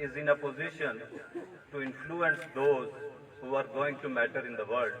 is in a position to influence those who are going to matter in the world।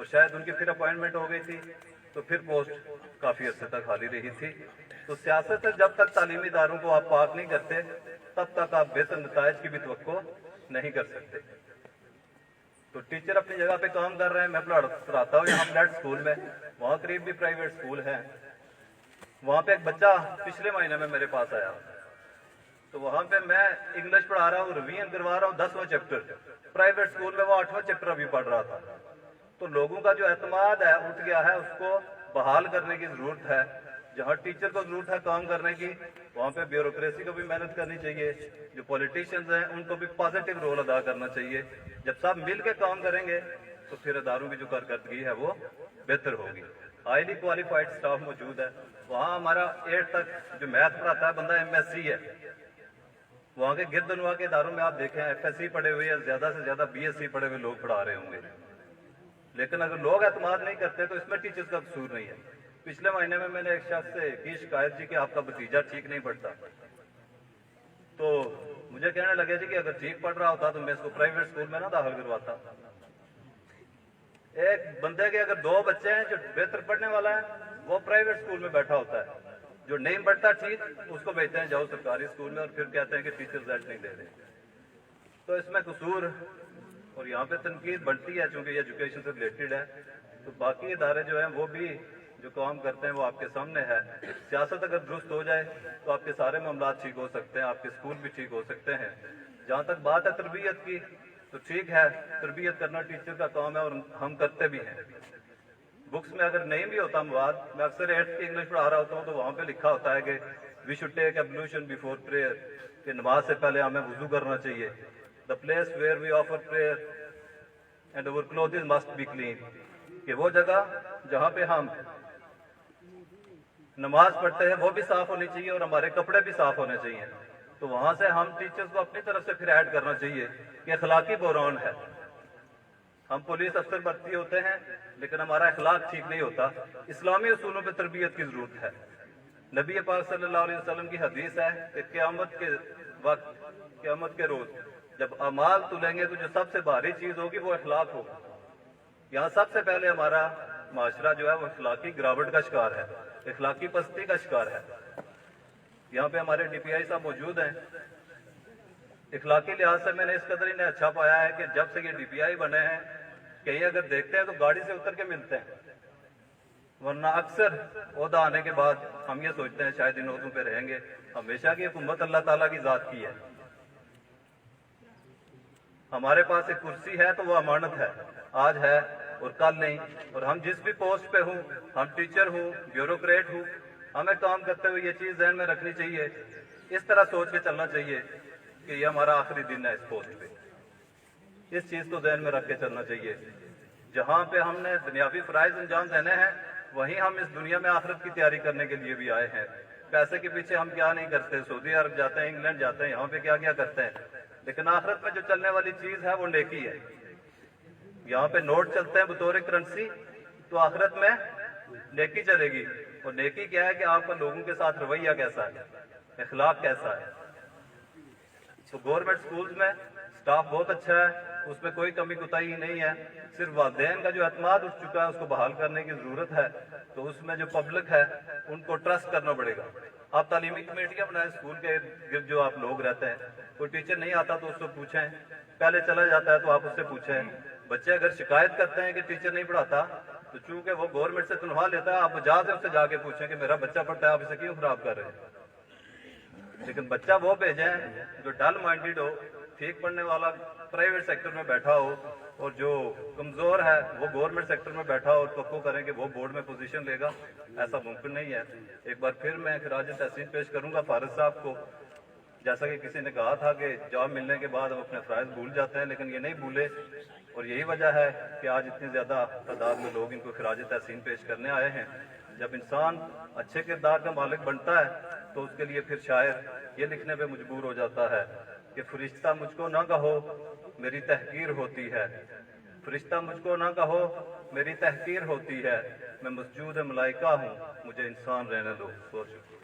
اور شاید ان کی پھر appointment ہو گئی تھی تو پھر پوسٹ کافی عرصے تک خالی رہی تھی. تو سیاست سے جب تک تعلیمی اداروں کو آپ پاک نہیں کرتے تب تک آپ بہتر نتائج کی بھی توقع نہیں کر سکتے. تو ٹیچر اپنی جگہ پہ کام کر رہے ہیں. میں پڑھاتا ہوں یہاں فلیٹ اسکول میں, وہاں قریب بھی پرائیویٹ اسکول ہیں. وہاں پہ ایک بچہ پچھلے مہینے میں میرے پاس آیا, تو وہاں پہ میں انگلش پڑھا رہا ہوں, ریویژن کروا رہا ہوں 10واں چیپٹر. پرائیویٹ اسکول میں وہ 8واں چیپٹر ابھی پڑھ رہا تھا. تو لوگوں کا جو اعتماد ہے اٹھ گیا ہے, اس کو بحال کرنے کی ضرورت ہے. جہاں ٹیچر کو ضرورت ہے کام کرنے کی, وہاں پہ بیوروکریسی کو بھی محنت کرنی چاہیے. جو پولیٹیشینز ہیں ان کو بھی پازیٹیو رول ادا کرنا چاہیے. جب سب مل کے کام کریں گے تو پھر اداروں کی جو کارکردگی ہے وہ بہتر ہوگی. ہائیلی کوالیفائڈ سٹاف موجود ہے. وہاں ہمارا 8 تک جو میتھ پڑھاتا ہے بندہ MSc ہے. وہاں کے گرد نواح کے اداروں میں آپ دیکھیں FSc پڑھے ہوئے یا زیادہ سے زیادہ BSc پڑھے ہوئے لوگ پڑھا رہے ہوں گے. لیکن اگر لوگ اعتماد نہیں کرتے تو اس میں ٹیچرز کا قصور نہیں ہے. پچھلے مہینے میں نے ایک شخص سے کی شکایت کی کہ آپ کا بھتیجا ٹھیک نہیں پڑھتا. تو مجھے کہنے لگے جی کہ اگر ٹھیک پڑھ رہا ہوتا تو میں اس کو پرائیویٹ اسکول میں نہ داخل کرواتا. ایک بندے کے اگر 2 بچے ہیں جو بہتر پڑھنے والا ہے وہ پرائیویٹ اسکول میں بیٹھا ہوتا ہے, جو نہیں پڑھتا ٹھیک اس کو بھیجتے ہیں جاؤ سرکاری اسکول میں, اور پھر کہتے ہیں کہ ٹیچر رزلٹ نہیں دے رہے. تو اس میں قصور اور یہاں پہ تنقید بڑھتی ہے چونکہ یہ ایجوکیشن سے ریلیٹڈ ہے. تو باقی ادارے جو ہیں وہ بھی جو کام کرتے ہیں وہ آپ کے سامنے ہے. سیاست اگر درست ہو جائے تو آپ کے سارے معاملات ٹھیک ہو سکتے ہیں, آپ کے اسکول بھی ٹھیک ہو سکتے ہیں. جہاں تک بات ہے تربیت کی, تو ٹھیک ہے تربیت کرنا ٹیچر کا کام ہے اور ہم کرتے بھی ہیں. بکس میں اگر نہیں بھی ہوتا مواد, میں اکثر 8th کی انگلش پڑھا رہا ہوتا ہوں تو وہاں پہ لکھا ہوتا ہے کہ we should take ablution before prayer, کہ نماز سے پہلے ہمیں وضو کرنا چاہیے. The place where we offer prayer and our clothes must be clean, کہ وہ جگہ جہاں پہ ہم نماز پڑھتے ہیں وہ بھی صاف ہونی چاہیے اور ہمارے کپڑے بھی صاف ہونے چاہیے. تو وہاں سے ہم ٹیچرز کو اپنی طرف سے پھر ایڈ کرنا چاہیے کہ اخلاقی بحران ہے. ہم پولیس افسر بھرتی ہوتے ہیں لیکن ہمارا اخلاق ٹھیک نہیں ہوتا. اسلامی اصولوں پہ تربیت کی ضرورت ہے. نبی پاک صلی اللہ علیہ وسلم کی حدیث ہے کہ قیامت کے وقت, قیامت کے روز جب اعمال تلیں گے تو جو سب سے بھاری چیز ہوگی وہ اخلاق ہوگی. یہاں سب سے پہلے ہمارا معاشرہ جو ہے وہ اخلاقی گراوٹ کا شکار ہے, اخلاقی پستی کا شکار ہے. یہاں پہ ہمارے DPI صاحب موجود ہیں. اخلاقی لحاظ سے میں نے اس قدر انہیں اچھا پایا ہے کہ جب سے یہ DPI بنے ہیں کہیں اگر دیکھتے ہیں تو گاڑی سے اتر کے ملتے ہیں, ورنہ اکثر عہدہ آنے کے بعد ہم یہ سوچتے ہیں شاید ان عہدوں پہ رہیں گے. ہمیشہ کی حکومت اللہ تعالیٰ کی ذات کی ہے. ہمارے پاس ایک کرسی ہے تو وہ امانت ہے, آج ہے اور کل نہیں. اور ہم جس بھی پوسٹ پہ ہوں, ہم ٹیچر ہوں, بیوروکریٹ ہوں, ہمیں کام کرتے ہوئے یہ چیز ذہن میں رکھنی چاہیے, اس طرح سوچ کے چلنا چاہیے کہ یہ ہمارا آخری دن ہے اس پوسٹ پہ. اس چیز کو ذہن میں رکھ کے چلنا چاہیے. جہاں پہ ہم نے دنیاوی فرائض انجام دینے ہیں وہیں ہم اس دنیا میں آخرت کی تیاری کرنے کے لیے بھی آئے ہیں. پیسے کے پیچھے ہم کیا نہیں کرتے, سعودی عرب جاتے ہیں, انگلینڈ جاتے ہیں, یہاں پہ کیا کیا کرتے ہیں. لیکن آخرت میں جو چلنے والی چیز ہے وہ نیکی ہے. یہاں پہ نوٹ چلتے ہیں بطور کرنسی, تو آخرت میں نیکی چلے گی. اور نیکی کیا ہے کہ آپ کا لوگوں کے ساتھ رویہ کیسا ہے, اخلاق کیسا ہے. تو گورنمنٹ سکولز میں سٹاف بہت اچھا ہے, اس میں کوئی کمی کوتاہی نہیں ہے. صرف والدین کا جو اعتماد اٹھ چکا ہے اس کو بحال کرنے کی ضرورت ہے. تو اس میں جو پبلک ہے ان کو ٹرسٹ کرنا پڑے گا. آپ تعلیمی کمیٹیاں بنائیں اسکول کے گرد, جو آپ لوگ رہتے ہیں, کوئی ٹیچر نہیں آتا تو اس سے پوچھیں, پہلے چلا جاتا ہے تو آپ اس سے پوچھیں. بچے اگر شکایت کرتے ہیں کہ ٹیچر نہیں پڑھاتا تو چونکہ وہ گورنمنٹ سے تنخواہ لیتا ہے, آپ بجا سے اس سے جا کے پوچھیں کہ میرا بچہ پڑھتا ہے, آپ اسے کیوں خراب کر رہے ہیں. لیکن بچہ وہ بھیجیں جو ڈل مائنڈیڈ ہو, ٹھیک پڑھنے والا پرائیویٹ سیکٹر میں بیٹھا ہو, اور جو کمزور ہے وہ گورنمنٹ سیکٹر میں بیٹھا ہو, اور توقع کریں کہ وہ بورڈ میں پوزیشن لے گا. ایسا ممکن نہیں ہے. ایک بار پھر میں خراج تحسین پیش کروں گا فارغ صاحب کو. جیسا کہ کسی نے کہا تھا کہ جاب ملنے کے بعد ہم اپنے فرائض بھول جاتے ہیں, لیکن یہ نہیں بھولے, اور یہی وجہ ہے کہ آج اتنی زیادہ تعداد میں لوگ ان کو خراج تحسین پیش کرنے آئے ہیں. جب انسان اچھے کردار کا مالک بنتا ہے تو اس کے لیے پھر شاعر یہ لکھنے پہ مجبور ہو جاتا ہے کہ فرشتہ مجھ کو نہ کہو میری تحقیر ہوتی ہے, فرشتہ مجھ کو نہ کہو میری تحقیر ہوتی ہے, میں مسجود ملائکہ ہوں, مجھے انسان رہنے دو. بہت شکریہ.